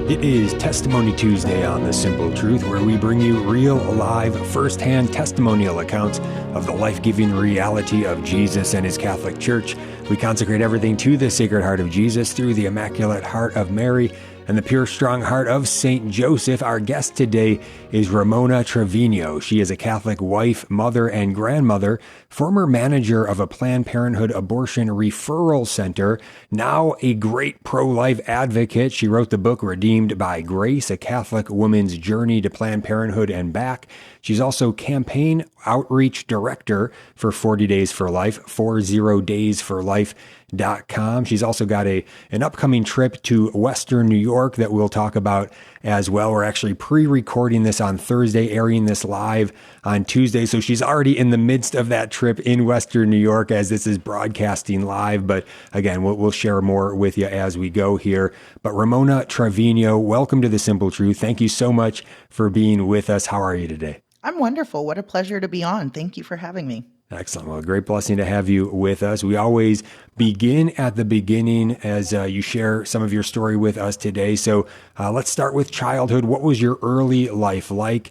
It is Testimony Tuesday on The Simple Truth, where we bring you real, live, first-hand testimonial accounts of the life-giving reality of Jesus and His Catholic Church. We consecrate everything to the Sacred Heart of Jesus through the Immaculate Heart of Mary and the pure, strong heart of Saint Joseph. Our guest today is Ramona Treviño. She is a Catholic wife, mother, and grandmother, former manager of a Planned Parenthood abortion referral center, now a great pro-life advocate. She wrote the book Redeemed by Grace, a Catholic woman's journey to Planned Parenthood and Back. She's also campaign outreach director for 40 Days for Life, 40daysforlife.com. She's also got an upcoming trip to Western New York that we'll talk about as well. We're actually pre-recording this on Thursday, airing this live on Tuesday. So she's already in the midst of that trip in Western New York as this is broadcasting live. But again, we'll share more with you as we go here. But Ramona Treviño, welcome to The Simple Truth. Thank you so much for being with us. How are you today? I'm wonderful. What a pleasure to be on. Thank you for having me. Excellent. Well, great blessing to have you with us. We always begin at the beginning as you share some of your story with us today. So let's start with childhood. What was your early life like,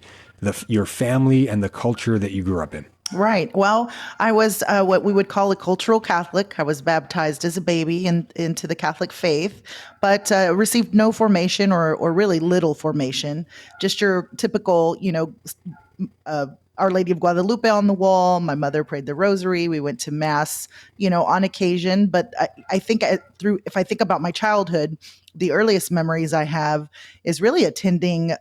your family and the culture that you grew up in? Right. Well, I was what we would call a cultural Catholic. I was baptized as a baby into the Catholic faith, but received no formation or really little formation. Just your typical, Our Lady of Guadalupe on the wall. My mother prayed the rosary. We went to mass, on occasion. But I think if I think about my childhood, the earliest memories I have is really attending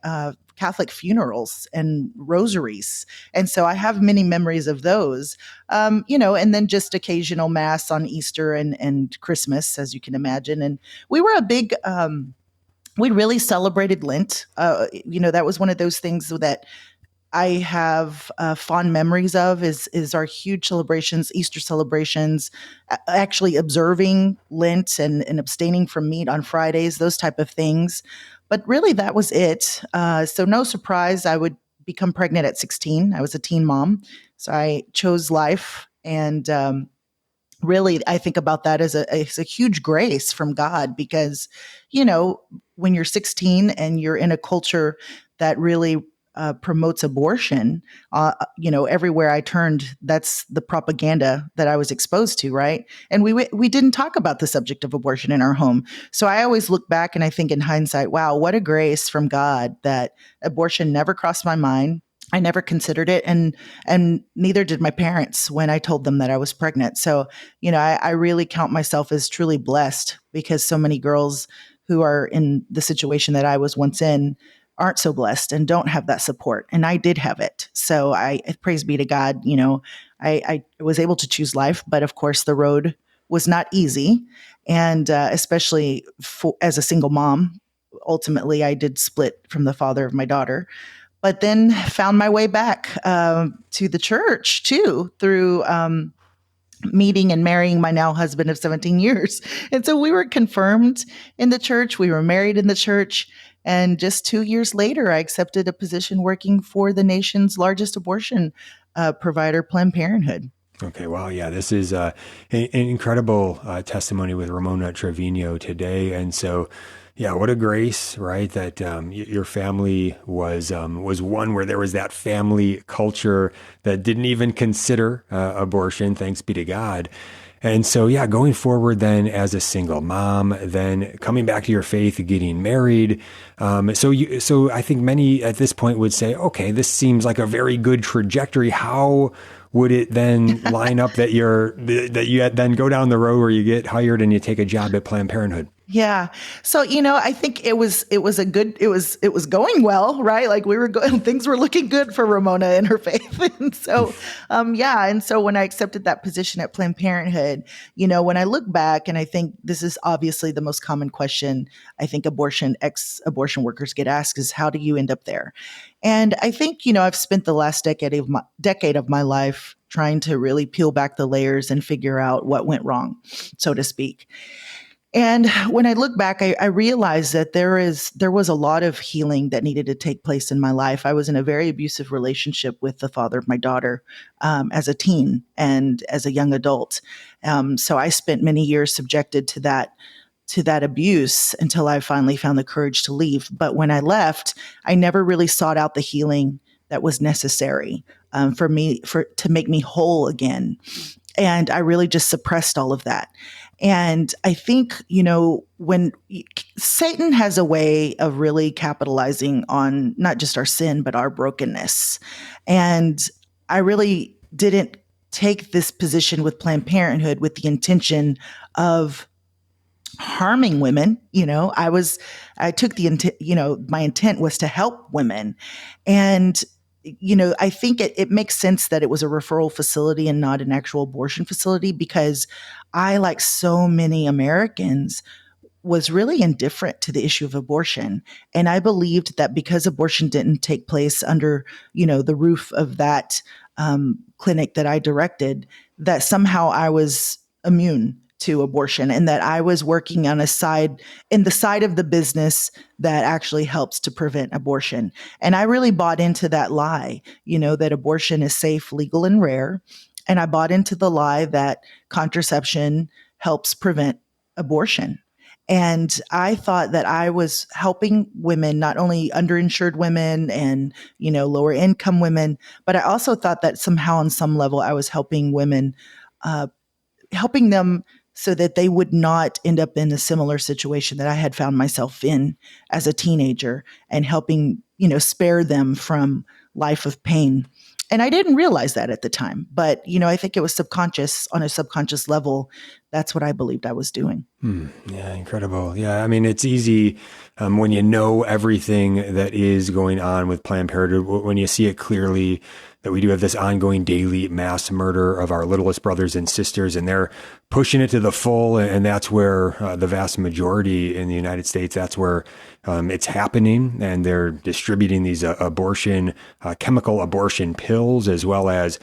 Catholic funerals and rosaries. And so I have many memories of those, and then just occasional mass on Easter and Christmas, as you can imagine. And we were a big, we really celebrated Lent. That was one of those things that I have fond memories of is our huge celebrations, Easter celebrations, actually observing Lent and abstaining from meat on Fridays, those type of things. But really, that was it. So no surprise, I would become pregnant at 16. I was a teen mom. So I chose life. And really, I think about that as a huge grace from God because, when you're 16 and you're in a culture that really promotes abortion, everywhere I turned, that's the propaganda that I was exposed to, right? And we didn't talk about the subject of abortion in our home. So I always look back and I think in hindsight, wow, what a grace from God that abortion never crossed my mind. I never considered it, and neither did my parents when I told them that I was pregnant. So, I really count myself as truly blessed because so many girls who are in the situation that I was once in aren't so blessed and don't have that support. And I did have it. So I praise be to God, I was able to choose life, but of course the road was not easy. And especially as a single mom, ultimately I did split from the father of my daughter, but then found my way back to the church too, through meeting and marrying my now husband of 17 years. And so we were confirmed in the church. We were married in the church. And just 2 years later, I accepted a position working for the nation's largest abortion provider, Planned Parenthood. Okay, wow. Yeah, this is an incredible testimony with Ramona Treviño today. And so, yeah, what a grace, right? That your family was one where there was that family culture that didn't even consider abortion, thanks be to God. And so, yeah, going forward then as a single mom, then coming back to your faith, getting married. So I think many at this point would say, okay, this seems like a very good trajectory. How would it then line up that you then go down the road where you get hired and you take a job at Planned Parenthood? Yeah. So, I think it was going well, right? Like we were going, things were looking good for Ramona and her faith. And so, And so when I accepted that position at Planned Parenthood, when I look back and I think this is obviously the most common question I think ex-abortion workers get asked is how do you end up there? And I think, I've spent the last decade of my life trying to really peel back the layers and figure out what went wrong, so to speak. And when I look back, I realized that there was a lot of healing that needed to take place in my life. I was in a very abusive relationship with the father of my daughter as a teen and as a young adult. So I spent many years subjected to that to that abuse until I finally found the courage to leave. But when I left, I never really sought out the healing that was necessary to make me whole again. And I really just suppressed all of that. And I think, when Satan has a way of really capitalizing on not just our sin, but our brokenness. And I really didn't take this position with Planned Parenthood with the intention of harming women. I took the intent, my intent was to help women. And I think it makes sense that it was a referral facility and not an actual abortion facility, because I, like so many Americans, was really indifferent to the issue of abortion. And I believed that because abortion didn't take place under, the roof of that clinic that I directed, that somehow I was immune to abortion, and that I was working on in the side of the business that actually helps to prevent abortion. And I really bought into that lie, that abortion is safe, legal, and rare. And I bought into the lie that contraception helps prevent abortion. And I thought that I was helping women, not only underinsured women and, lower income women, but I also thought that somehow on some level I was helping women, helping them so that they would not end up in a similar situation that I had found myself in as a teenager, and helping, spare them from life of pain. And I didn't realize that at the time, but, I think it was on a subconscious level. That's what I believed I was doing. Yeah, incredible. Yeah, I mean, it's easy when you know everything that is going on with Planned Parenthood, when you see it clearly that we do have this ongoing daily mass murder of our littlest brothers and sisters, and they're pushing it to the full. And that's where the vast majority in the United States, that's where it's happening. And they're distributing these chemical abortion pills, as well as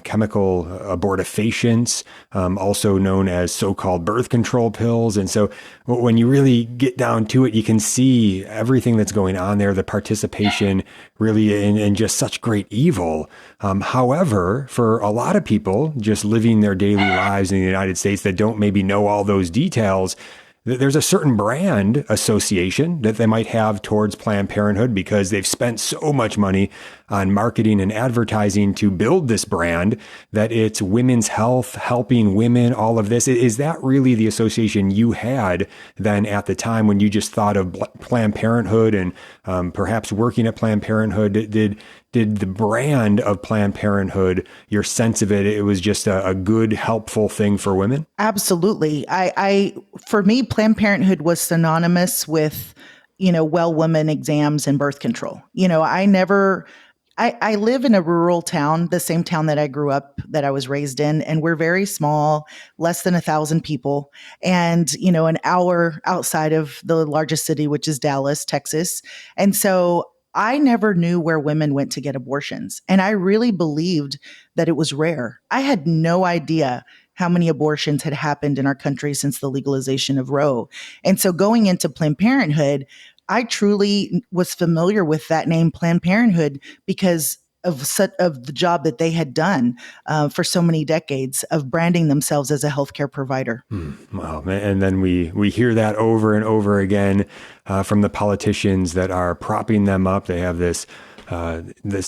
chemical abortifacients, also known as so-called birth control pills. And so when you really get down to it, you can see everything that's going on there, the participation really in just such great evil. However, for a lot of people just living their daily lives in the United States that don't maybe know all those details, there's a certain brand association that they might have towards Planned Parenthood because they've spent so much money on marketing and advertising to build this brand that it's women's health, helping women, all of this. Is that really the association you had then at the time when you just thought of Planned Parenthood and perhaps working at Planned Parenthood? Did the brand of Planned Parenthood, your sense of it, it was just a good, helpful thing for women? Absolutely. For me, Planned Parenthood was synonymous with, well woman exams and birth control. I live in a rural town, the same town that I grew up, that I was raised in, and we're very small, less than 1,000 people, and, an hour outside of the largest city, which is Dallas, Texas. And so I never knew where women went to get abortions. And I really believed that it was rare. I had no idea how many abortions had happened in our country since the legalization of Roe. And so going into Planned Parenthood, I truly was familiar with that name, Planned Parenthood, because of the job that they had done for so many decades of branding themselves as a healthcare provider. Wow. And then we hear that over and over again from the politicians that are propping them up. They have this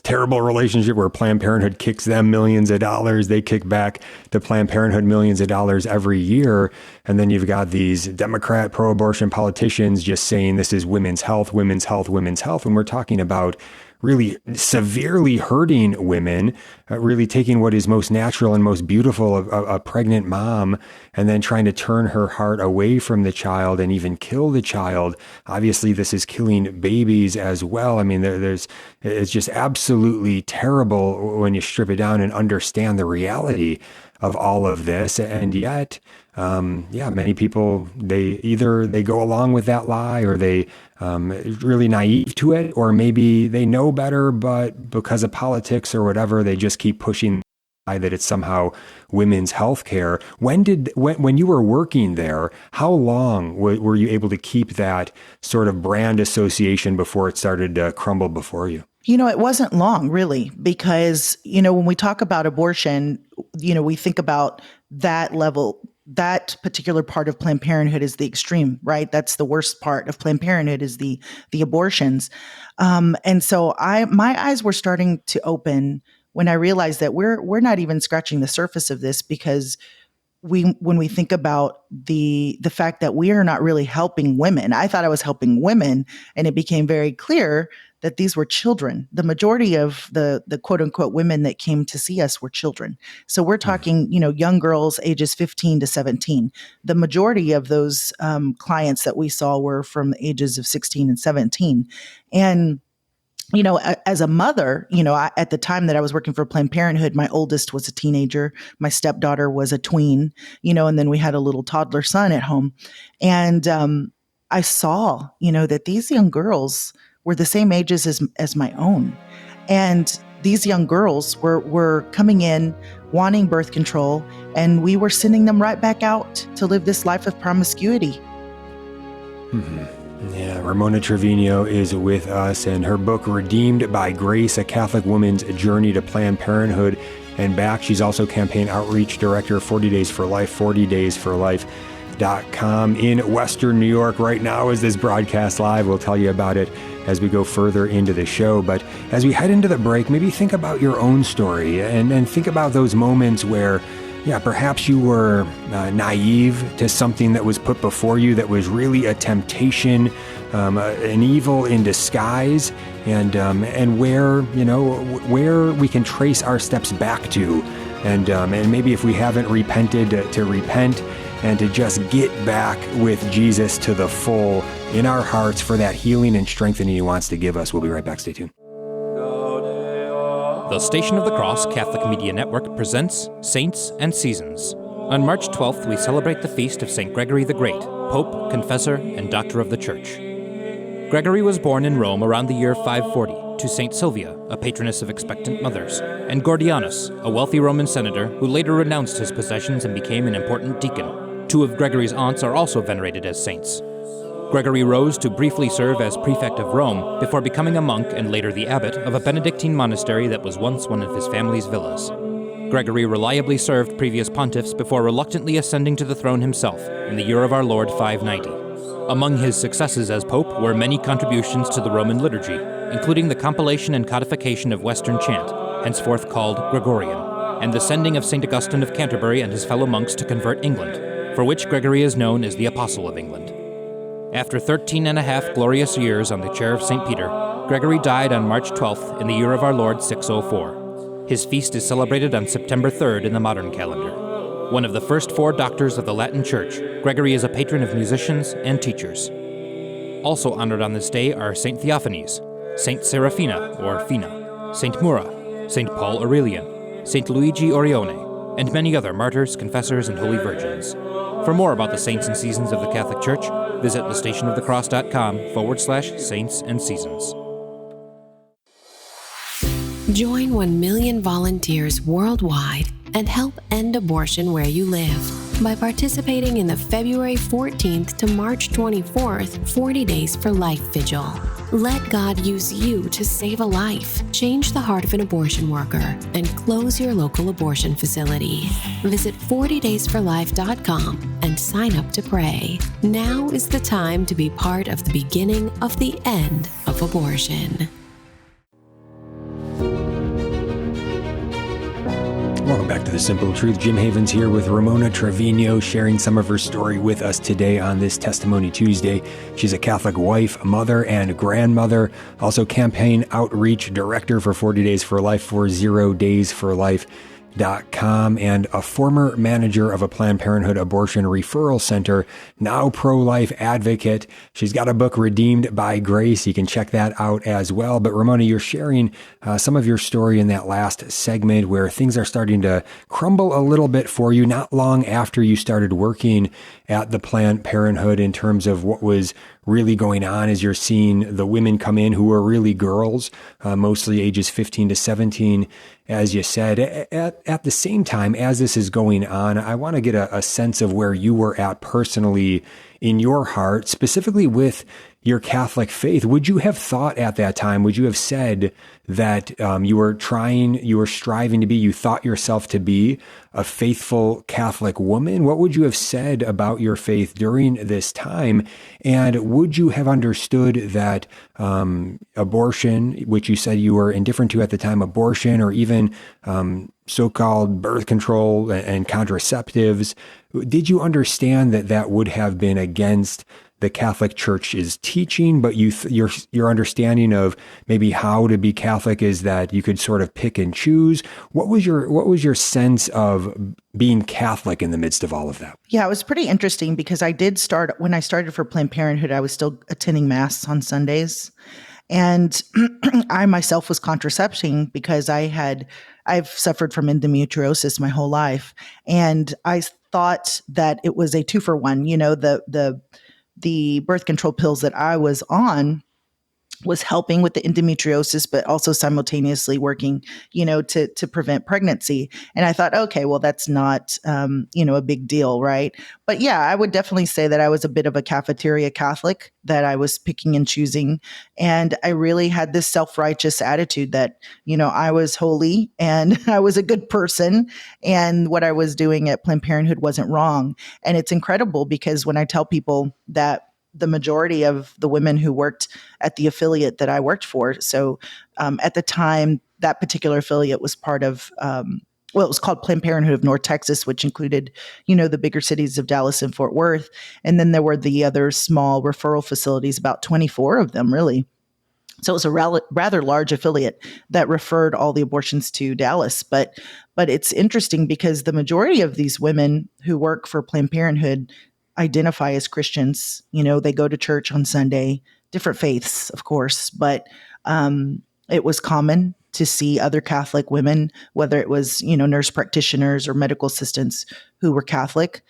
terrible relationship where Planned Parenthood kicks them millions of dollars. They kick back to Planned Parenthood millions of dollars every year. And then you've got these Democrat pro-abortion politicians just saying this is women's health, women's health, women's health. And we're talking about really severely hurting women, really taking what is most natural and most beautiful of a pregnant mom, and then trying to turn her heart away from the child and even kill the child. Obviously, this is killing babies as well. I mean, it's just absolutely terrible when you strip it down and understand the reality of all of this. And yet, many people, they go along with that lie, or they really naive to it, or maybe they know better, but because of politics or whatever, they just keep pushing that it's somehow women's health care. When you were working there, how long were you able to keep that sort of brand association before it started to crumble before you? It wasn't long, really, because, when we talk about abortion, we think about that level, that particular part of Planned Parenthood is the extreme, right? That's the worst part of Planned Parenthood is the abortions. And so my eyes were starting to open when I realized that we're not even scratching the surface of this, because when we think about the fact that we are not really helping women. I thought I was helping women, and it became very clear that these were children. The majority of the quote unquote women that came to see us were children. So we're talking, young girls ages 15 to 17. The majority of those clients that we saw were from the ages of 16 and 17. And as a mother, at the time that I was working for Planned Parenthood, my oldest was a teenager. My stepdaughter was a tween, and then we had a little toddler son at home. And I saw, that these young girls were the same ages as my own. And these young girls were coming in wanting birth control, and we were sending them right back out to live this life of promiscuity. Mm-hmm. Yeah, Ramona Treviño is with us, and her book, Redeemed by Grace, A Catholic Woman's Journey to Planned Parenthood and Back. She's also campaign outreach director, 40 Days for Life, 40daysforlife.com in Western New York right now as this broadcast live. We'll tell you about it as we go further into the show. But as we head into the break, maybe think about your own story and think about those moments where perhaps you were naive to something that was put before you that was really a temptation, an evil in disguise, and where we can trace our steps back to, and maybe if we haven't repented, to repent and to just get back with Jesus to the full in our hearts for that healing and strengthening He wants to give us. We'll be right back. Stay tuned. The Station of the Cross Catholic Media Network presents Saints and Seasons. On March 12th, we celebrate the feast of St. Gregory the Great, Pope, Confessor, and Doctor of the Church. Gregory was born in Rome around the year 540 to St. Sylvia, a patroness of expectant mothers, and Gordianus, a wealthy Roman senator who later renounced his possessions and became an important deacon. Two of Gregory's aunts are also venerated as saints. Gregory rose to briefly serve as prefect of Rome before becoming a monk and later the abbot of a Benedictine monastery that was once one of his family's villas. Gregory reliably served previous pontiffs before reluctantly ascending to the throne himself in the year of our Lord 590. Among his successes as pope were many contributions to the Roman liturgy, including the compilation and codification of Western chant, henceforth called Gregorian, and the sending of St. Augustine of Canterbury and his fellow monks to convert England, for which Gregory is known as the Apostle of England. After 13 and a half glorious years on the chair of St. Peter, Gregory died on March 12th in the year of our Lord 604. His feast is celebrated on September 3rd in the modern calendar. One of the first four doctors of the Latin Church, Gregory is a patron of musicians and teachers. Also honored on this day are St. Theophanes, St. Serafina or Fina, St. Mura, St. Paul Aurelian, St. Luigi Orione, and many other martyrs, confessors, and holy virgins. For more about the saints and seasons of the Catholic Church, visit thestationofthecross.com/saints and seasons. Join 1 million volunteers worldwide and help end abortion where you live by participating in the February 14th to March 24th 40 Days for Life Vigil. Let God use you to save a life, change the heart of an abortion worker, and close your local abortion facility. Visit 40daysforlife.com and sign up to pray. Now is the time to be part of the beginning of the end of abortion. Welcome back to The Simple Truth. Jim Havens here with Ramona Treviño, sharing some of her story with us today on this Testimony Tuesday. She's a Catholic wife, mother, and grandmother, also campaign outreach director for 40 Days for Life, 40daysforlife.com, and a former manager of a Planned Parenthood abortion referral center, now pro-life advocate. She's got a book, Redeemed by Grace. You can check that out as well. But Ramona, you're sharing some of your story in that last segment where things are starting to crumble a little bit for you not long after you started working at the Planned Parenthood, in terms of what was really going on as you're seeing the women come in who were really girls, mostly ages 15 to 17, as you said. At the same time as this is going on, I want to get a sense of where you were at personally in your heart, specifically with your Catholic faith. Would you have thought at that time, would you have said that you were striving to be, you thought yourself to be a faithful Catholic woman? What would you have said about your faith during this time? And would you have understood that abortion, which you said you were indifferent to at the time, abortion or even so-called birth control and contraceptives, did you understand that that would have been against the Catholic Church's teaching, but your understanding of maybe how to be Catholic is that you could sort of pick and choose? What was your sense of being Catholic in the midst of all of that? Yeah, it was pretty interesting because when I started for Planned Parenthood, I was still attending Mass on Sundays. And I myself was contracepting because I've suffered from endometriosis my whole life. And I thought that it was a 2-for-1, the birth control pills that I was on was helping with the endometriosis, but also simultaneously working, to prevent pregnancy. And I thought, okay, well, that's not, a big deal, right? But yeah, I would definitely say that I was a bit of a cafeteria Catholic, that I was picking and choosing. And I really had this self-righteous attitude that, I was holy and I was a good person. And what I was doing at Planned Parenthood wasn't wrong. And it's incredible because when I tell people that the majority of the women who worked at the affiliate that I worked for. So at the time, that particular affiliate was part of, it was called Planned Parenthood of North Texas, which included, the bigger cities of Dallas and Fort Worth. And then there were the other small referral facilities, about 24 of them, really. So it was a rather large affiliate that referred all the abortions to Dallas. But it's interesting because the majority of these women who work for Planned Parenthood identify as Christians. They go to church on Sunday, different faiths, of course, but it was common to see other Catholic women, whether it was, nurse practitioners or medical assistants who were Catholic,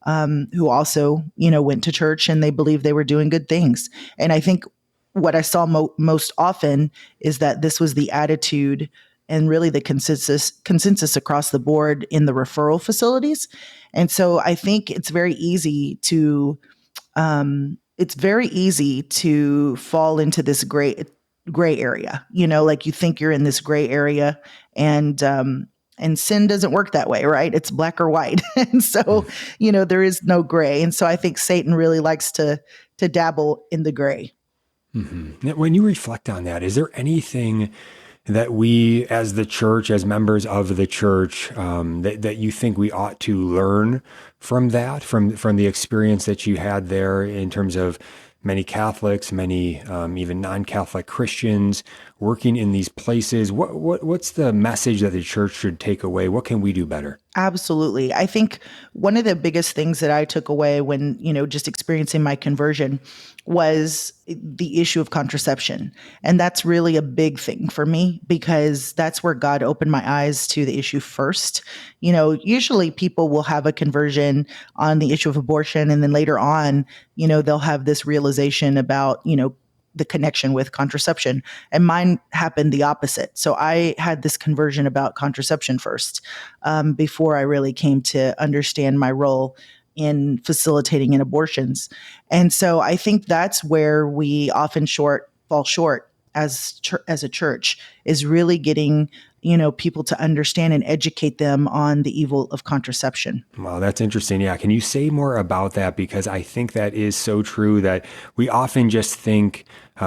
who also, went to church and they believed they were doing good things. And I think what I saw most often is that this was the attitude and really the consensus across the board in the referral facilities. And so I think it's very easy to fall into this gray area, like you think you're in this gray area, and sin doesn't work that way, right? It's black or white. And so, there is no gray. And so I think Satan really likes to dabble in the gray. Mm-hmm. When you reflect on that, is there anything that we, as the church, as members of the church, that you think we ought to learn from that, from the experience that you had there in terms of many Catholics, many even non-Catholic Christians working in these places? What's the message that the church should take away? What can we do better? Absolutely. I think one of the biggest things that I took away when, just experiencing my conversion was the issue of contraception. And that's really a big thing for me because that's where God opened my eyes to the issue first. Usually people will have a conversion on the issue of abortion, and then later on, they'll have this realization about, the connection with contraception. And mine happened the opposite. So I had this conversion about contraception first, before I really came to understand my role in facilitating in abortions. And so I think that's where we often fall short as a church, is really getting people to understand and educate them on the evil of contraception. Wow, that's interesting. Yeah. Can you say more about that? Because I think that is so true that we often just think,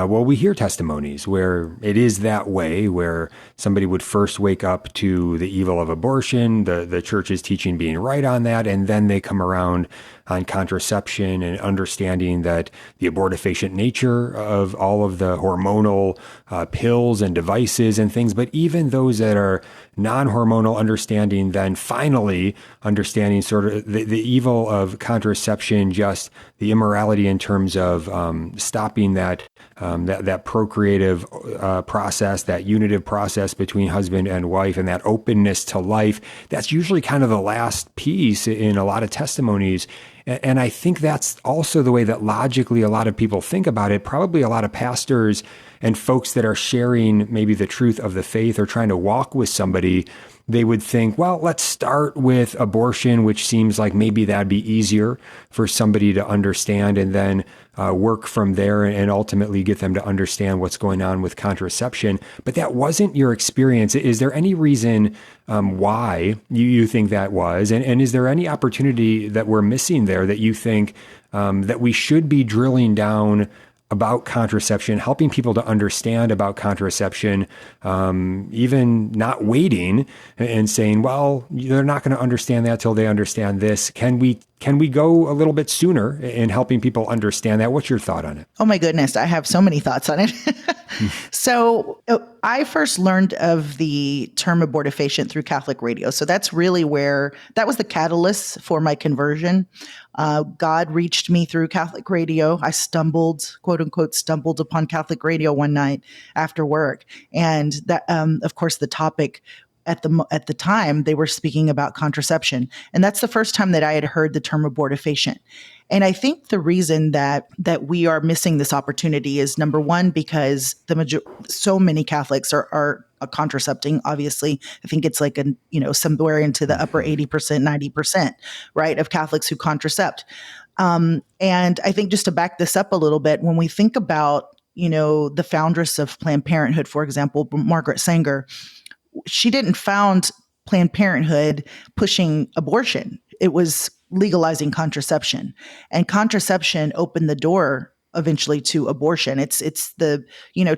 we hear testimonies where it is that way, where somebody would first wake up to the evil of abortion, the church's teaching being right on that, and then they come around on contraception and understanding that the abortifacient nature of all of the hormonal pills and devices and things. But even those that are non-hormonal, understanding finally understanding sort of the evil of contraception, just the immorality in terms of stopping that procreative process, that unitive process between husband and wife, and that openness to life. That's usually kind of the last piece in a lot of testimonies. And I think that's also the way that logically a lot of people think about it. Probably a lot of pastors and folks that are sharing maybe the truth of the faith or trying to walk with somebody they would think, well, let's start with abortion, which seems like maybe that'd be easier for somebody to understand, and then work from there and ultimately get them to understand what's going on with contraception. But that wasn't your experience. Is there any reason why you think that was? And is there any opportunity that we're missing there that you think that we should be drilling down about contraception, helping people to understand about contraception, even not waiting and saying, well, they're not going to understand that till they understand this. Can we go a little bit sooner in helping people understand that? What's your thought on it? Oh my goodness, I have so many thoughts on it. So I first learned of the term abortifacient through Catholic radio. So that's really that was the catalyst for my conversion. God reached me through Catholic radio. I quote unquote, stumbled upon Catholic radio one night after work. And that, of course, the topic at the time, they were speaking about contraception. And that's the first time that I had heard the term abortifacient. And I think the reason that we are missing this opportunity is, number one, because so many Catholics are contracepting. Obviously, I think it's like somewhere into the upper 80%, 90%, right, of Catholics who contracept. And I think, just to back this up a little bit, when we think about the foundress of Planned Parenthood, for example, Margaret Sanger, she didn't found Planned Parenthood pushing abortion. It was legalizing contraception, and contraception opened the door eventually to abortion. It's the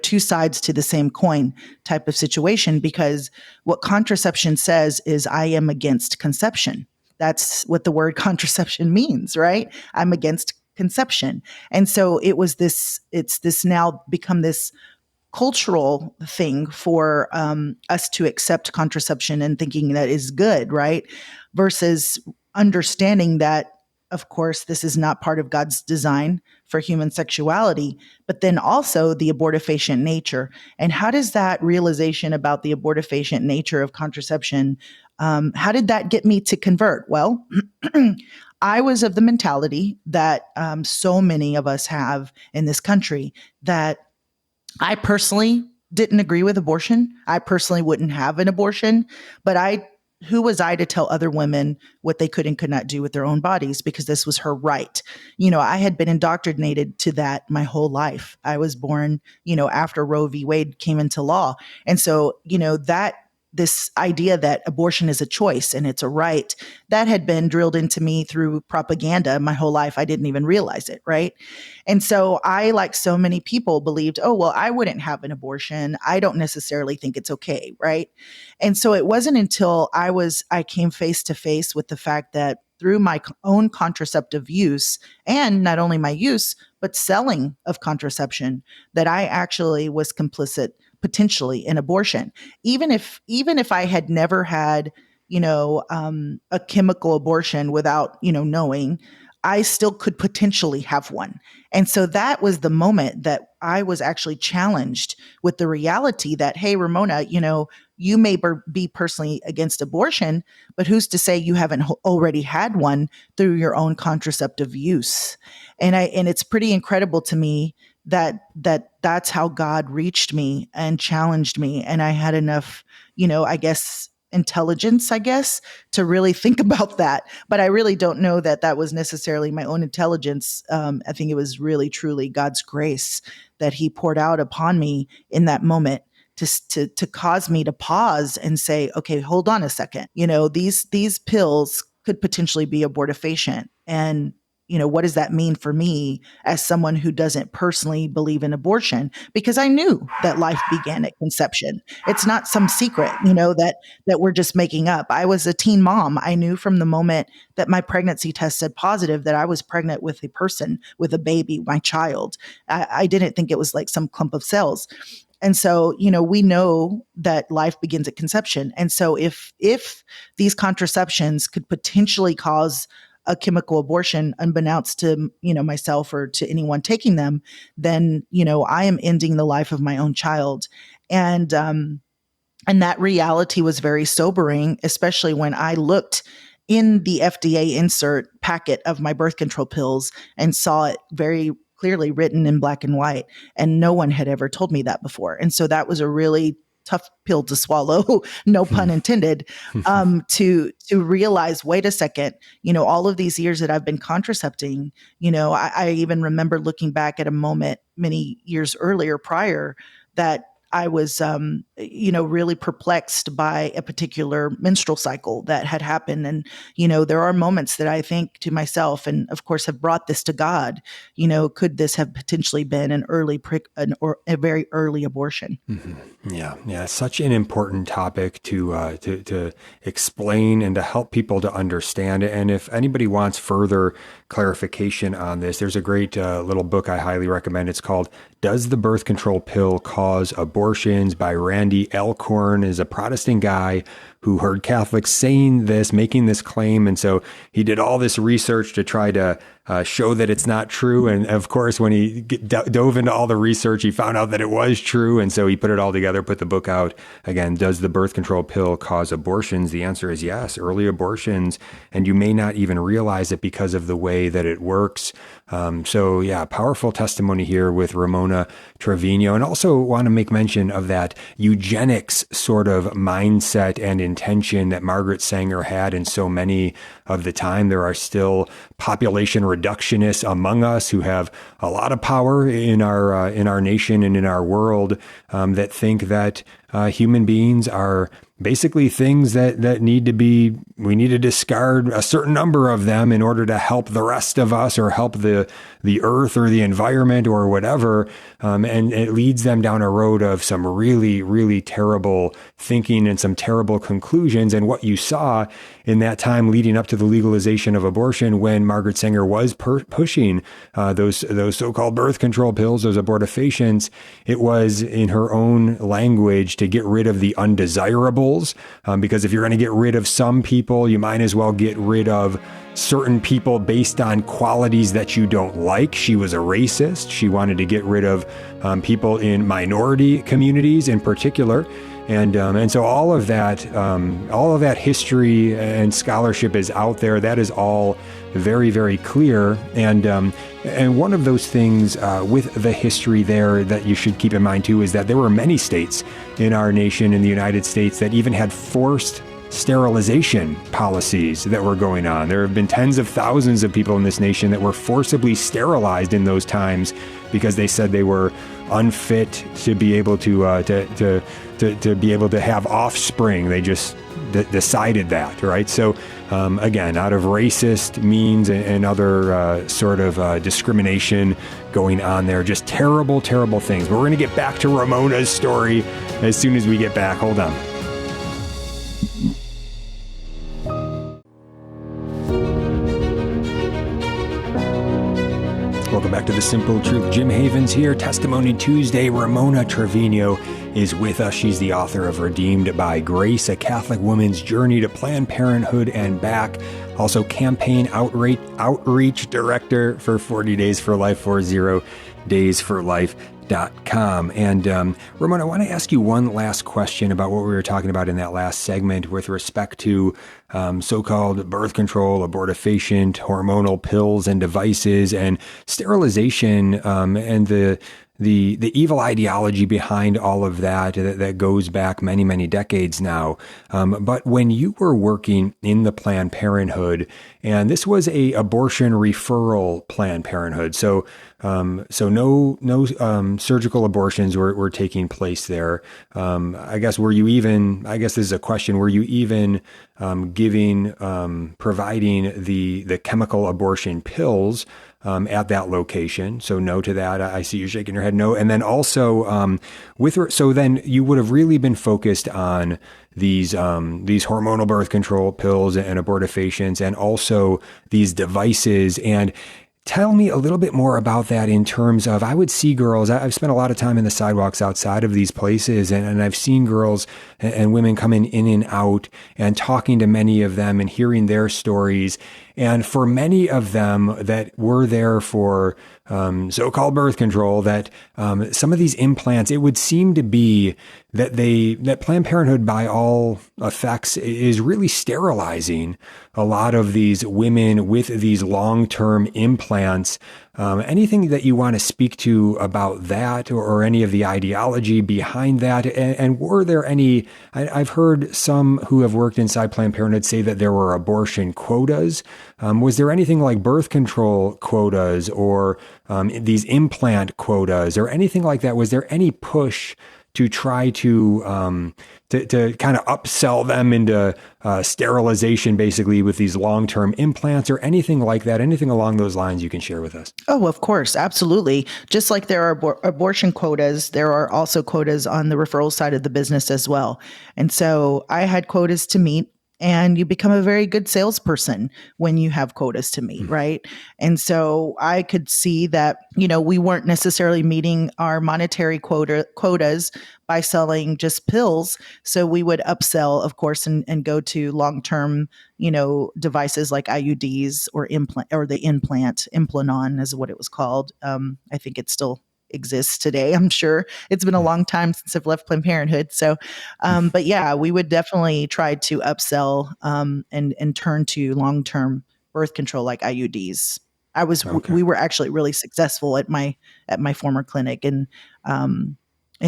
two sides to the same coin type of situation, because what contraception says is, I am against conception. That's what the word contraception means, right? I'm against conception. And so it's this now become this cultural thing for us to accept contraception and thinking that is good, right? Versus understanding that, of course, this is not part of God's design for human sexuality, but then also the abortifacient nature. And how does that realization about the abortifacient nature of contraception, how did that get me to convert? Well, I was of the mentality that so many of us have in this country, that I personally didn't agree with abortion. I personally wouldn't have an abortion, but who was I to tell other women what they could and could not do with their own bodies, because this was her right. I had been indoctrinated to that my whole life. I was born, after Roe v. Wade came into law. And so, this idea that abortion is a choice and it's a right, that had been drilled into me through propaganda my whole life. I didn't even realize it, right? And so I, like so many people, believed, oh, well, I wouldn't have an abortion. I don't necessarily think it's okay, right? And so it wasn't until I came face to face with the fact that through my own contraceptive use, and not only my use, but selling of contraception, that I actually was complicit potentially in abortion. Even if I had never had, a chemical abortion without, knowing, I still could potentially have one. And so that was the moment that I was actually challenged with the reality that, hey, Ramona, you may be personally against abortion, but who's to say you haven't already had one through your own contraceptive use? And it's pretty incredible to me that's how God reached me and challenged me. And I had enough, I guess, intelligence, to really think about that. But I really don't know that was necessarily my own intelligence. I think it was really, truly God's grace that he poured out upon me in that moment to cause me to pause and say, okay, hold on a second. These pills could potentially be abortifacient. And what does that mean for me as someone who doesn't personally believe in abortion? Because I knew that life began at conception. It's not some secret, that we're just making up. I was a teen mom. I knew from the moment that my pregnancy test said positive that I was pregnant with a person, with a baby, my child. I didn't think it was like some clump of cells. And so, we know that life begins at conception. And so if these contraceptions could potentially cause a chemical abortion unbeknownst to, myself or to anyone taking them, then, I am ending the life of my own child. And that reality was very sobering, especially when I looked in the FDA insert packet of my birth control pills and saw it very clearly written in black and white. And no one had ever told me that before. And so that was a really tough pill to swallow, no pun intended, to realize, wait a second, all of these years that I've been contracepting, I even remember looking back at a moment many years earlier prior that I was, really perplexed by a particular menstrual cycle that had happened. And, there are moments that I think to myself, and of course have brought this to God, could this have potentially been or a very early abortion? Mm-hmm. Yeah. Such an important topic to explain and to help people to understand. And if anybody wants further clarification on this, there's a great little book I highly recommend. It's called "Does the Birth Control Pill Cause Abortions?" by Randy Alcorn. Is a Protestant guy who heard Catholics saying this, making this claim. And so he did all this research to try to show that it's not true. And of course, when he dove into all the research, he found out that it was true. And so he put it all together, put the book out. Again, does the birth control pill cause abortions? The answer is yes, early abortions. And you may not even realize it because of the way that it works. So yeah, powerful testimony here with Ramona Treviño. And also want to make mention of that eugenics sort of mindset and intention that Margaret Sanger had in so many of the time. There are still population reductionists among us who have a lot of power in our nation and in our world that think that human beings are basically things that we need to discard a certain number of them in order to help the rest of us or help the earth or the environment or whatever. And it leads them down a road of some really, really terrible thinking and some terrible conclusions. And what you saw in that time leading up to the legalization of abortion, when Margaret Sanger was pushing those so-called birth control pills, those abortifacients, it was, in her own language, to get rid of the undesirables. Because if you're going to get rid of some people, you might as well get rid of certain people based on qualities that you don't like. She was a racist. She wanted to get rid of people in minority communities in particular. And so all of that history and scholarship is out there. That is all very, very clear. And one of those things with the history there that you should keep in mind too is that there were many states in our nation, in the United States, that even had forced sterilization policies that were going on. There have been tens of thousands of people in this nation that were forcibly sterilized in those times because they said they were unfit to be able to be able to have offspring. They just decided that, right? So again, out of racist means and other sort of discrimination going on there, just terrible, terrible things. But we're going to get back to Ramona's story as soon as we get back. Hold on. Welcome back to The Simple Truth. Jim Havens here. Testimony Tuesday. Ramona Treviño is with us. She's the author of Redeemed by Grace, a Catholic woman's journey to Planned Parenthood and Back. Also campaign outreach director for 40 Days for Life, 40daysforlife.com. And Ramona, I want to ask you one last question about what we were talking about in that last segment with respect to so-called birth control, abortifacient, hormonal pills and devices, and sterilization, and the evil ideology behind all of that goes back many, many decades now. But when you were working in the Planned Parenthood, and this was a abortion referral Planned Parenthood, so no surgical abortions were taking place there. I guess this is a question, were you even providing the chemical abortion pills at that location? So no to that. I see you shaking your head no. And then also so then you would have really been focused on these hormonal birth control pills and abortifacients, and also these devices. And tell me a little bit more about that in terms of, I would see girls, I've spent a lot of time in the sidewalks outside of these places, and I've seen girls and women coming in and out and talking to many of them and hearing their stories. And for many of them that were there for so-called birth control, that some of these implants, it would seem to be that Planned Parenthood, by all effects, is really sterilizing a lot of these women with these long-term implants. Anything that you want to speak to about that, or any of the ideology behind that? And were there any, I've heard some who have worked inside Planned Parenthood say that there were abortion quotas. Was there anything like birth control quotas, or these implant quotas, or anything like that? Was there any push to try to kind of upsell them into sterilization, basically, with these long-term implants, or anything like that? Anything along those lines you can share with us? Oh, of course. Absolutely. Just like there are abortion quotas, there are also quotas on the referral side of the business as well. And so I had quotas to meet. And you become a very good salesperson when you have quotas to meet, right? And so I could see that, we weren't necessarily meeting our monetary quotas by selling just pills. So we would upsell, of course, and go to long-term, devices like IUDs or the Implanon is what it was called. I think it's still exists today. I'm sure it's been a long time since I've left Planned Parenthood. So, but yeah, we would definitely try to upsell and turn to long-term birth control like IUDs. Okay. We were actually really successful at my former clinic in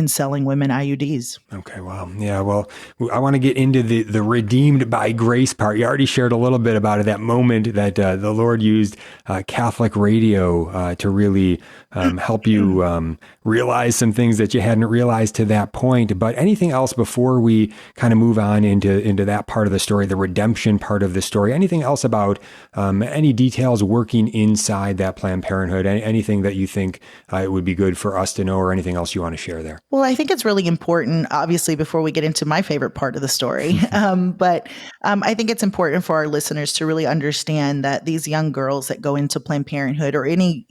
selling women IUDs. Okay, wow. Yeah, well, I want to get into the redeemed by grace part. You already shared a little bit about it, that moment that the Lord used Catholic radio to really help you realize some things that you hadn't realized to that point. But anything else before we kind of move on into that part of the story, the redemption part of the story? Anything else about any details working inside that Planned Parenthood? Anything that you think it would be good for us to know, or anything else you want to share there? Well, I think it's really important, obviously, before we get into my favorite part of the story. But I think it's important for our listeners to really understand that these young girls that go into Planned Parenthood, or any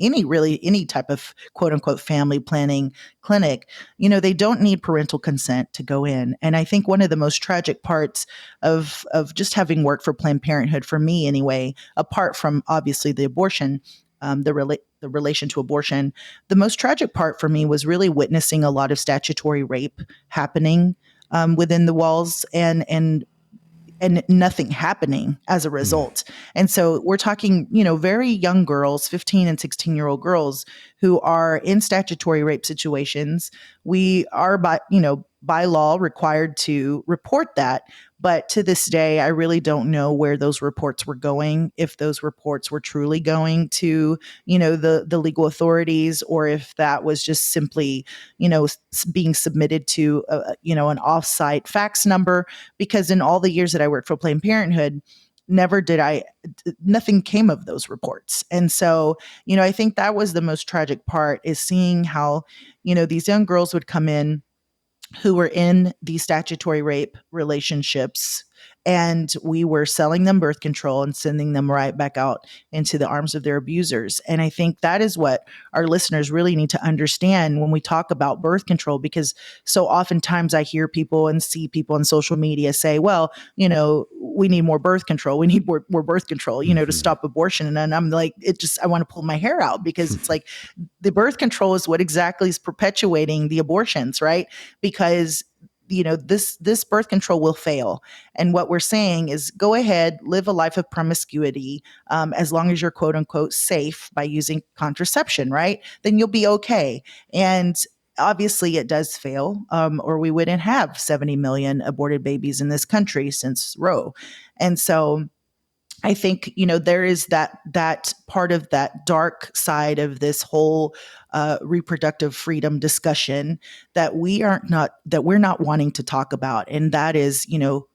type of quote unquote family planning clinic, they don't need parental consent to go in. And I think one of the most tragic parts of just having worked for Planned Parenthood, for me anyway, apart from obviously the abortion, the relation to abortion, the most tragic part for me was really witnessing a lot of statutory rape happening within the walls, and nothing happening as a result. And so we're talking, very young girls, 15 and 16-year-old girls who are in statutory rape situations. We are by law required to report that. But to this day, I really don't know where those reports were going, if those reports were truly going to, the legal authorities, or if that was just simply, being submitted to, an offsite fax number. Because in all the years that I worked for Planned Parenthood, nothing came of those reports. And so, I think that was the most tragic part, is seeing how, these young girls would come in who were in these statutory rape relationships, and we were selling them birth control and sending them right back out into the arms of their abusers. And I think that is what our listeners really need to understand when we talk about birth control, because so oftentimes I hear people and see people on social media say, well, we need more birth control. We need more birth control, to stop abortion. And I'm like, I want to pull my hair out, because it's like the birth control is what exactly is perpetuating the abortions, right? Because this birth control will fail. And what we're saying is, go ahead, live a life of promiscuity, as long as you're quote unquote safe by using contraception, right? Then you'll be okay. And obviously it does fail, or we wouldn't have 70 million aborted babies in this country since Roe. And so I think, there is that part of that dark side of this whole reproductive freedom discussion that we're not wanting to talk about. And that is,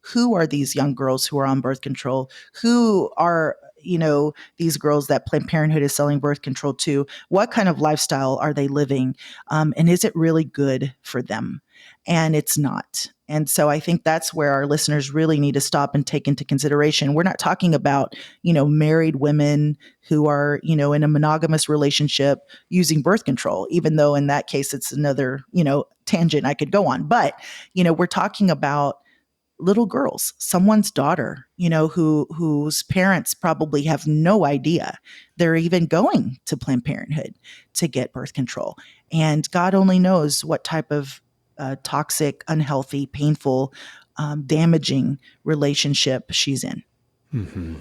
who are these young girls who are on birth control? Who are, these girls that Planned Parenthood is selling birth control to? What kind of lifestyle are they living? And is it really good for them? And it's not. And so I think that's where our listeners really need to stop and take into consideration. We're not talking about, married women who are, in a monogamous relationship using birth control, even though in that case, it's another, tangent I could go on. But, we're talking about little girls, someone's daughter, whose parents probably have no idea they're even going to Planned Parenthood to get birth control. And God only knows what type of toxic, unhealthy, painful, damaging relationship she's in.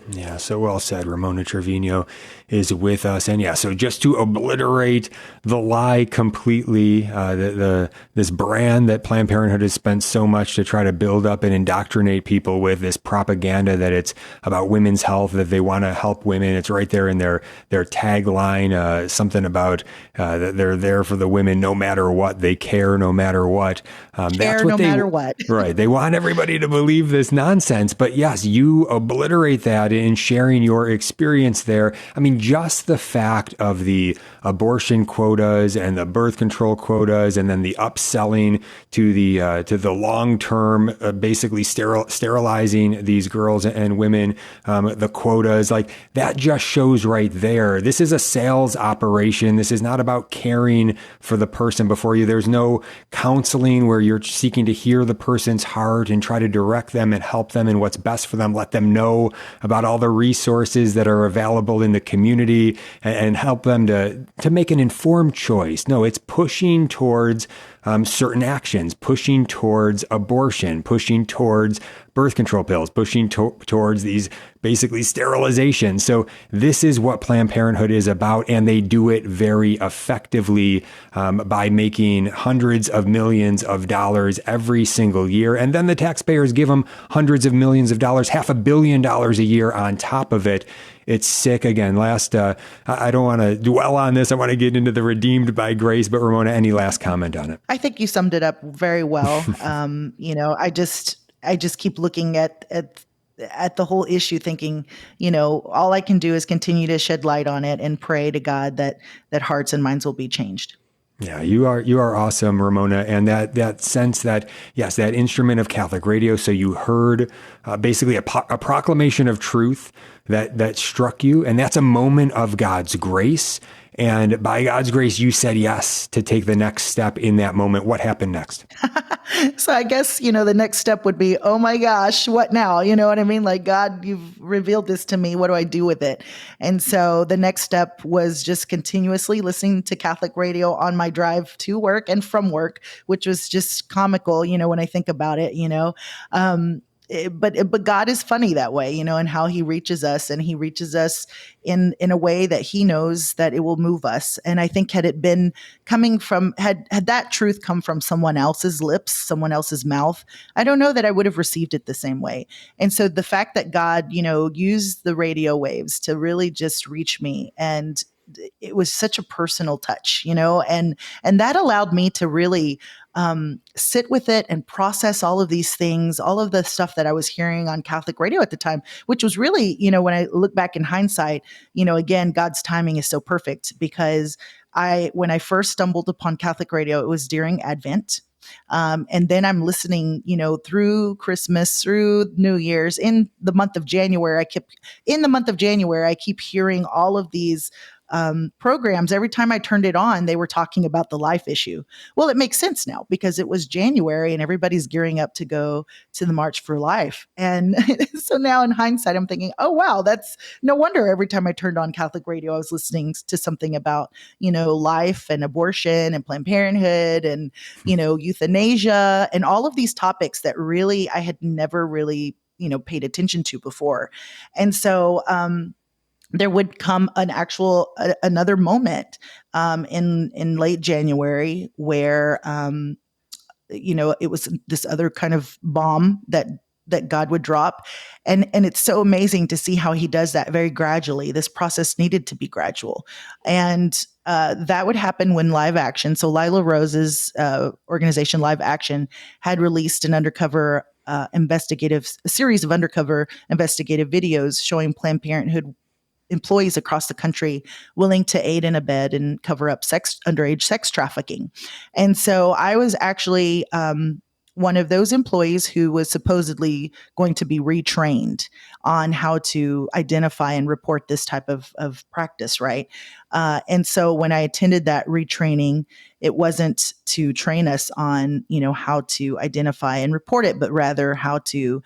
Yeah, so well said. Ramona Treviño is with us. And yeah, so just to obliterate the lie completely, this brand that Planned Parenthood has spent so much to try to build up and indoctrinate people with, this propaganda that it's about women's health, that they want to help women. It's right there in their tagline, something about that they're there for the women no matter what. They care no matter what. Care no matter what. Right. They want everybody to believe this nonsense. But yes, you obliterate that in sharing your experience there. I mean, just the fact of the abortion quotas and the birth control quotas, and then the upselling to the long term, basically sterilizing these girls and women, the quotas, like that just shows right there. This is a sales operation. This is not about caring for the person before you. There's no counseling where you're seeking to hear the person's heart and try to direct them and help them in what's best for them. Let them know about all the resources that are available in the community and help them to make an informed choice. No, it's pushing towards certain actions, pushing towards abortion, pushing towards birth control pills, pushing towards these basically sterilizations. So this is what Planned Parenthood is about, and they do it very effectively by making hundreds of millions of dollars every single year. And then the taxpayers give them hundreds of millions of dollars, $500 million a year on top of it. It's sick. Again, I don't want to dwell on this. I want to get into the redeemed by grace. But Ramona, any last comment on it? I think you summed it up very well. I just keep looking at the whole issue, thinking, all I can do is continue to shed light on it and pray to God that hearts and minds will be changed. Yeah, you are awesome, Ramona. And that sense that, yes, that instrument of Catholic radio. So you heard basically a proclamation of truth that struck you. And that's a moment of God's grace. And by God's grace, you said yes to take the next step in that moment. What happened next? So I guess, the next step would be, oh my gosh, what now? You know what I mean? Like, God, you've revealed this to me. What do I do with it? And so the next step was just continuously listening to Catholic radio on my drive to work and from work, which was just comical, when I think about it, but God is funny that way, and how he reaches us, and he reaches us in a way that he knows that it will move us. And I think had it been coming from, had that truth come from someone else's lips, someone else's mouth, I don't know that I would have received it the same way. And so the fact that God, used the radio waves to really just reach me, and it was such a personal touch, and that allowed me to really sit with it and process all of these things, all of the stuff that I was hearing on Catholic radio at the time, which was really, when I look back in hindsight, again, God's timing is so perfect, because when I first stumbled upon Catholic radio, it was during Advent. And then I'm listening, through Christmas, through New Year's, in the month of January, I keep hearing all of these programs. Every time I turned it on, they were talking about the life issue. Well, it makes sense now, because it was January and everybody's gearing up to go to the March for Life. And so now in hindsight, I'm thinking, oh, wow, that's no wonder every time I turned on Catholic radio, I was listening to something about, life and abortion and Planned Parenthood and, euthanasia and all of these topics that really I had never really, paid attention to before. And so, there would come another moment in late January where it was this other kind of bomb that God would drop, and it's so amazing to see how he does that very gradually. This process needed to be gradual, and that would happen when Live Action, so Lila Rose's organization Live Action, had released an undercover series of undercover investigative videos showing Planned Parenthood employees across the country willing to aid and abet and cover up underage sex trafficking. And so I was actually one of those employees who was supposedly going to be retrained on how to identify and report this type of practice, right? And so when I attended that retraining, it wasn't to train us on, how to identify and report it, but rather how to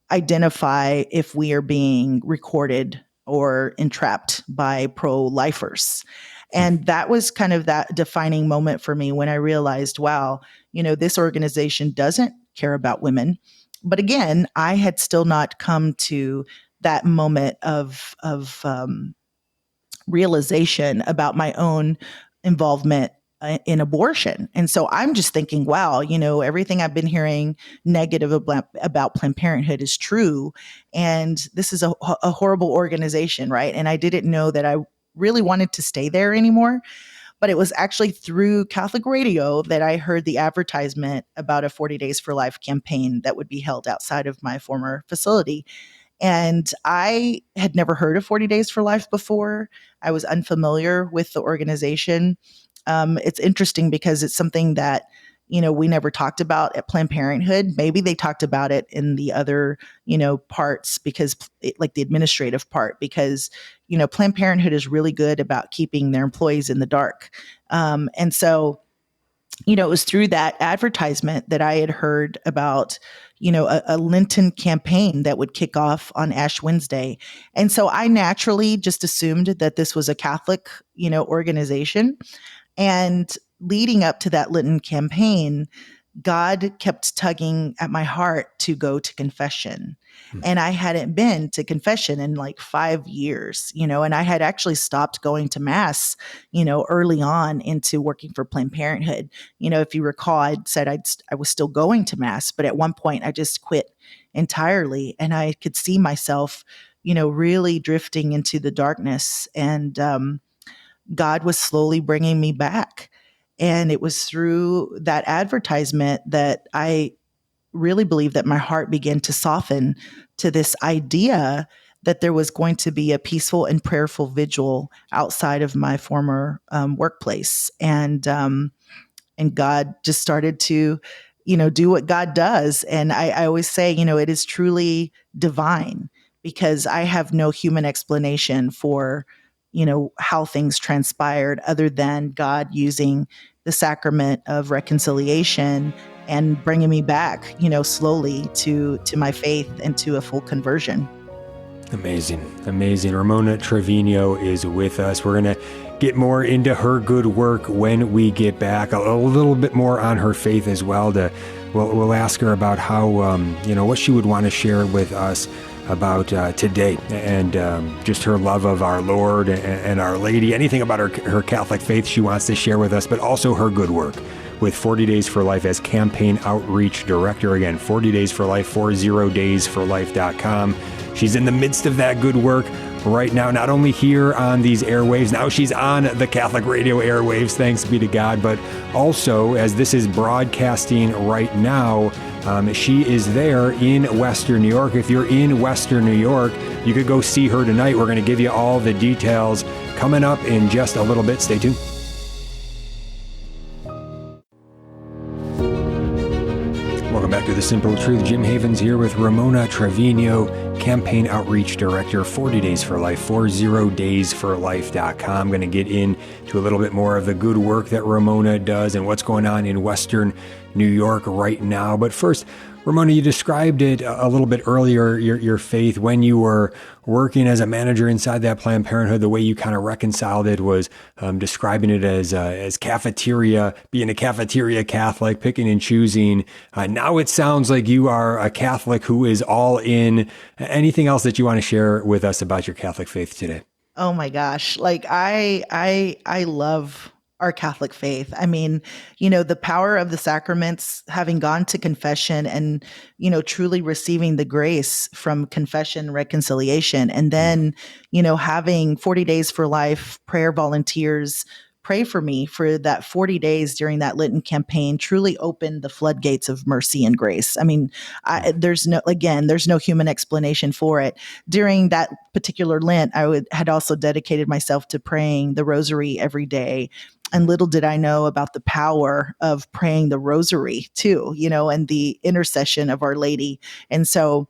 identify if we are being recorded or entrapped by pro-lifers. And that was kind of that defining moment for me when I realized, wow, this organization doesn't care about women, But again, I had still not come to that moment of realization about my own involvement in abortion. And so I'm just thinking, wow, everything I've been hearing negative about Planned Parenthood is true. And this is a horrible organization, right? And I didn't know that I really wanted to stay there anymore. But it was actually through Catholic radio that I heard the advertisement about a 40 Days for Life campaign that would be held outside of my former facility. And I had never heard of 40 Days for Life before. I was unfamiliar with the organization. It's interesting because it's something that, we never talked about at Planned Parenthood. Maybe they talked about it in the other, parts because like the administrative part, because, Planned Parenthood is really good about keeping their employees in the dark. And so, it was through that advertisement that I had heard about, a Lenten campaign that would kick off on Ash Wednesday. And so I naturally just assumed that this was a Catholic, organization. And leading up to that Lenten campaign, God kept tugging at my heart to go to confession. And I hadn't been to confession in like 5 years, and I had actually stopped going to mass, early on into working for Planned Parenthood. If you recall, I'd said I was still going to mass, but at one point I just quit entirely. And I could see myself, really drifting into the darkness. And God was slowly bringing me back. And it was through that advertisement that I really believe that my heart began to soften to this idea that there was going to be a peaceful and prayerful vigil outside of my former workplace. And God just started to, do what God does. And I always say, it is truly divine because I have no human explanation for, how things transpired other than God using the sacrament of reconciliation and bringing me back, slowly to my faith and to a full conversion. Amazing. Ramona Treviño is with us. We're going to get more into her good work when we get back, a little bit more on her faith as well. We'll ask her about how, what she would want to share with us about today and just her love of our Lord and Our Lady, anything about her Catholic faith she wants to share with us, but also her good work with 40 Days for Life as campaign outreach director. Again, 40 Days for Life, 40daysforlife.com. She's in the midst of that good work right now, not only here on these airwaves, now she's on the Catholic radio airwaves, thanks be to God, but also as this is broadcasting right now, she is there in Western New York. If you're in Western New York, you could go see her tonight. We're going to give you all the details coming up in just a little bit. Stay tuned. Welcome back to The Simple Truth. Jim Havens here with Ramona Treviño, Campaign Outreach Director, 40 Days for Life, 40daysforlife.com. I'm going to get into a little bit more of the good work that Ramona does and what's going on in Western New York right now. But first, Ramona, you described it a little bit earlier, your faith when you were working as a manager inside that Planned Parenthood. The way you kind of reconciled it was describing it as cafeteria, being a cafeteria Catholic, picking and choosing. Now it sounds like you are a Catholic who is all in. Anything else that you want to share with us about your Catholic faith today? Oh my gosh. Like I love our Catholic faith. I mean, the power of the sacraments, having gone to confession and, truly receiving the grace from confession, reconciliation, and then, having 40 Days for Life prayer volunteers pray for me for that 40 days during that Lenten campaign truly opened the floodgates of mercy and grace. I mean, there's no human explanation for it. During that particular Lent, had also dedicated myself to praying the rosary every day. And little did I know about the power of praying the rosary too, and the intercession of Our Lady. And so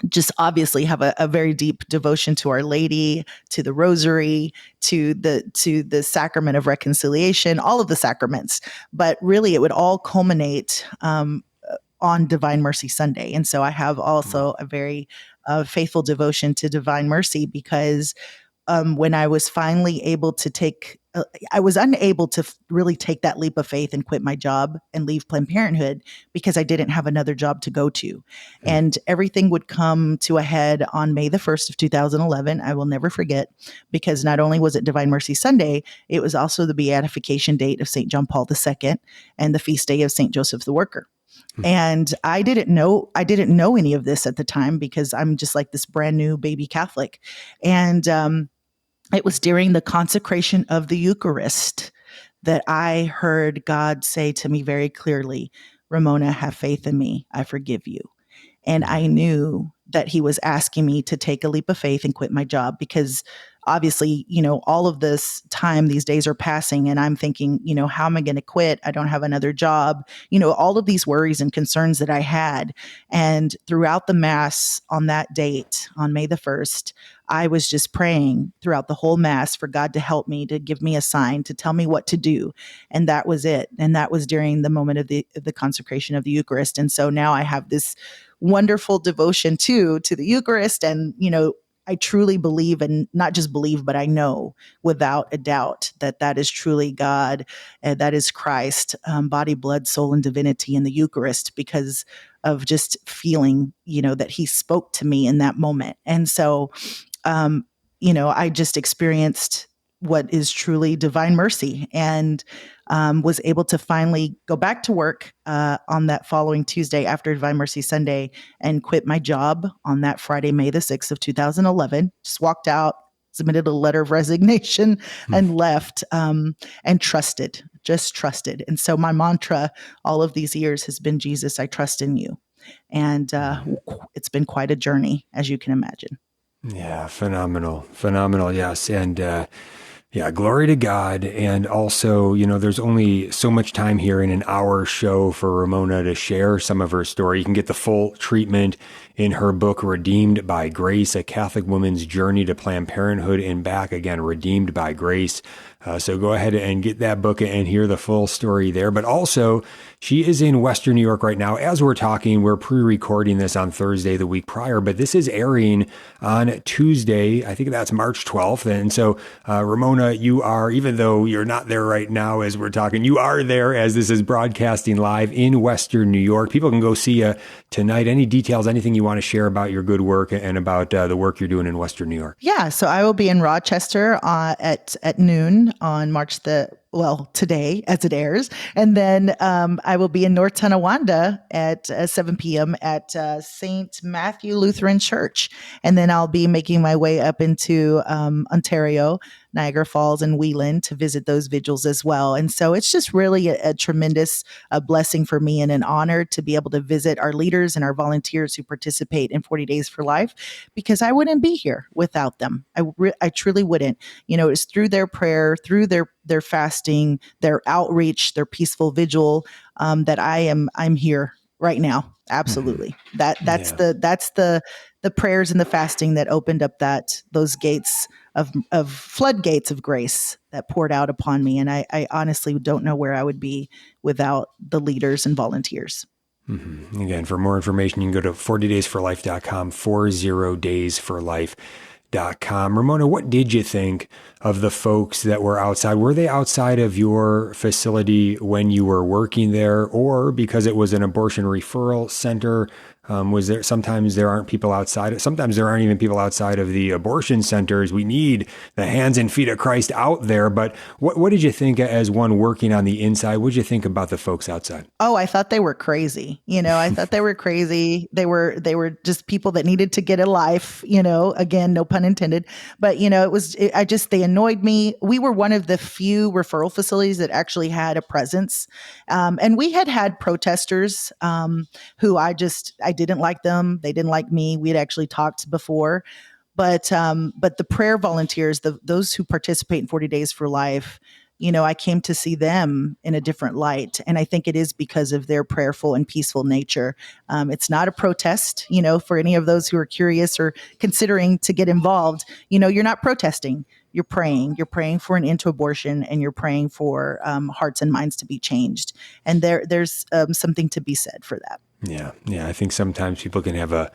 just obviously have a very deep devotion to Our Lady, to the rosary, to the sacrament of reconciliation, all of the sacraments. But really, it would all culminate on Divine Mercy Sunday. And so I have also a very faithful devotion to Divine Mercy because when I was finally able to take I was unable to really take that leap of faith and quit my job and leave Planned Parenthood because I didn't have another job to go to. And everything would come to a head on May the 1st of 2011. I will never forget, because not only was it Divine Mercy Sunday, it was also the beatification date of St. John Paul II and the feast day of St. Joseph the Worker. And I didn't know any of this at the time because I'm just like this brand new baby Catholic. And it was during the consecration of the Eucharist that I heard God say to me very clearly, Ramona, have faith in me. I forgive you. And I knew that he was asking me to take a leap of faith and quit my job because obviously, all of this time, these days are passing and I'm thinking, how am I going to quit? I don't have another job, all of these worries and concerns that I had. And throughout the Mass on that date, on May the 1st, I was just praying throughout the whole Mass for God to help me, to give me a sign, to tell me what to do. And that was it. And that was during the moment of the consecration of the Eucharist. And so now I have this wonderful devotion to the Eucharist. And, I truly believe, and not just believe, but I know without a doubt that that is truly God, and that is Christ, body, blood, soul, and divinity in the Eucharist, because of just feeling, that he spoke to me in that moment. And so, I just experienced what is truly divine mercy, and was able to finally go back to work on that following Tuesday after Divine Mercy Sunday and quit my job on that Friday, May the 6th of 2011. Just walked out, submitted a letter of resignation and left, and just trusted. And so my mantra all of these years has been, Jesus, I trust in you. And it's been quite a journey, as you can imagine. Yeah, phenomenal. Yes. And, yeah, glory to God. And also, there's only so much time here in an hour show for Ramona to share some of her story. You can get the full treatment in her book, Redeemed by Grace, A Catholic Woman's Journey to Planned Parenthood and Back. Again, Redeemed by Grace. So go ahead and get that book and hear the full story there. But also, she is in Western New York right now. As we're talking, we're pre-recording this on Thursday, the week prior, but this is airing on Tuesday. I think that's March 12th. And so, Ramona, you are, even though you're not there right now as we're talking, you are there as this is broadcasting live in Western New York. People can go see you tonight. Any details, anything you want to share about your good work and about the work you're doing in Western New York? Yeah, so I will be in Rochester at noon on today as it airs. And then I will be in North Tonawanda at 7 p.m. at St. Matthew Lutheran Church. And then I'll be making my way up into Ontario, Niagara Falls, and Wheeling to visit those vigils as well. And so it's just really a tremendous blessing for me and an honor to be able to visit our leaders and our volunteers who participate in 40 Days for Life, because I wouldn't be here without them. I truly wouldn't. It's through their prayer, through their fasting, their outreach, their peaceful vigil, that I'm here right now. Absolutely. That's the prayers and the fasting that opened up those gates of floodgates of grace that poured out upon me. And I honestly don't know where I would be without the leaders and volunteers. Mm-hmm. Again, for more information, you can go to 40daysforlife.com, 40daysforlife.com. Ramona, what did you think of the folks that were outside? Were they outside of your facility when you were working there, or because it was an abortion referral center? Was there, sometimes there aren't people outside. Sometimes there aren't even people outside of the abortion centers. We need the hands and feet of Christ out there. But what did you think as one working on the inside? What did you think about the folks outside? Oh, I thought they were crazy. I thought they were crazy. They were just people that needed to get a life, again, no pun intended. But, they annoyed me. We were one of the few referral facilities that actually had a presence. And we had protesters who I didn't like them. They didn't like me. We had actually talked before, but the prayer volunteers, those who participate in 40 Days for Life, I came to see them in a different light. And I think it is because of their prayerful and peaceful nature. It's not a protest, for any of those who are curious or considering to get involved. You're not protesting. You're praying. You're praying for an end to abortion, and you're praying for hearts and minds to be changed. And there's something to be said for that. Yeah. I think sometimes people can have a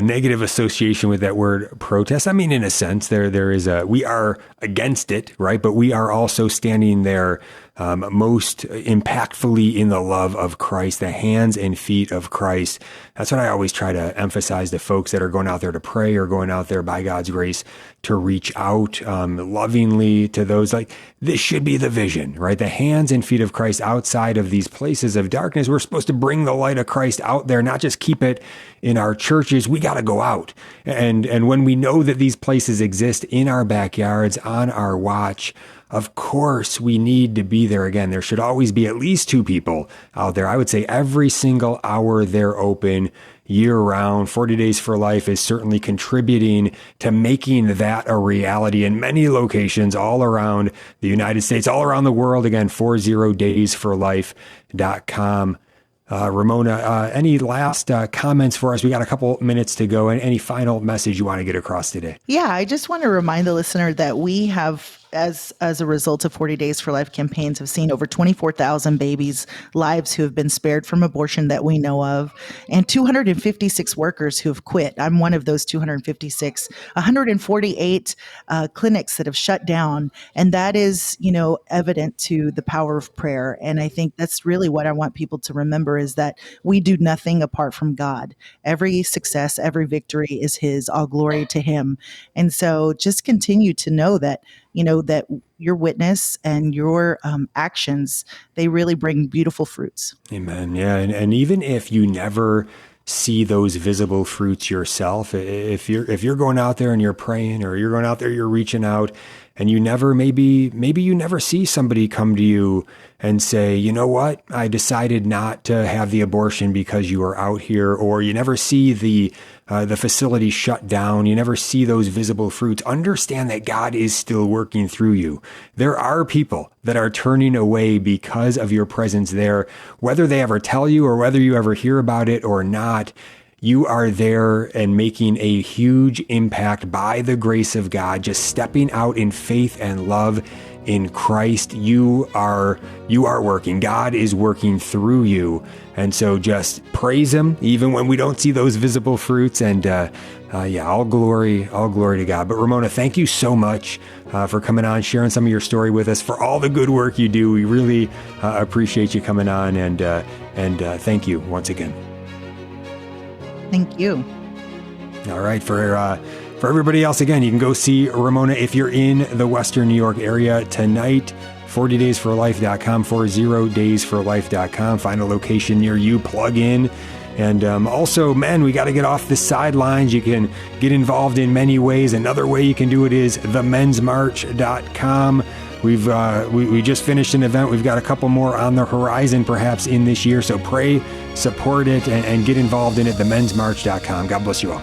negative association with that word protest. I mean, in a sense, there is we are against it, right? But we are also standing there most impactfully in the love of Christ, the hands and feet of Christ. That's what I always try to emphasize to folks that are going out there to pray or going out there by God's grace to reach out lovingly to those. Like, this should be the vision, right? The hands and feet of Christ outside of these places of darkness. We're supposed to bring the light of Christ out there, not just keep it in our churches. We got to go out. And when we know that these places exist in our backyards, on our watch, of course, we need to be there again. There should always be at least 2 people out there. I would say every single hour they're open year round. 40 Days for Life is certainly contributing to making that a reality in many locations all around the United States, all around the world. Again, 40daysforlife.com. Ramona, any last comments for us? We got a couple minutes to go. And any final message you want to get across today? Yeah, I just want to remind the listener that we have, as a result of 40 Days for Life campaigns, have seen over 24,000 babies' lives who have been spared from abortion that we know of, and 256 workers who have quit. I'm one of those 256. 148 clinics that have shut down, and that is, evident to the power of prayer. And I think that's really what I want people to remember, is that we do nothing apart from God. Every success, every victory is His. All glory to Him. And so just continue to know that that your witness and your actions, they really bring beautiful fruits. Amen. Yeah. And even if you never see those visible fruits yourself, if you're going out there and you're praying, or you're going out there, you're reaching out, and you never, maybe you never see somebody come to you and say, you know what, I decided not to have the abortion because you are out here, or you never see the facility shut down. You never see those visible fruits. Understand that God is still working through you. There are people that are turning away because of your presence there, whether they ever tell you or whether you ever hear about it or not. You are there and making a huge impact by the grace of God, just stepping out in faith and love in Christ. You are working. God is working through you. And so just praise Him, even when we don't see those visible fruits. And all glory to God. But Ramona, thank you so much for coming on, sharing some of your story with us, for all the good work you do. We really appreciate you coming on, and thank you once again. Thank you. All right. For everybody else, again, you can go see Ramona if you're in the Western New York area tonight. 40daysforlife.com, 40daysforlife.com. Find a location near you, plug in. And also, men, we got to get off the sidelines. You can get involved in many ways. Another way you can do it is themensmarch.com. We just finished an event. We've got a couple more on the horizon, perhaps in this year. So pray, support it, and get involved in it. Themensmarch.com. God bless you all.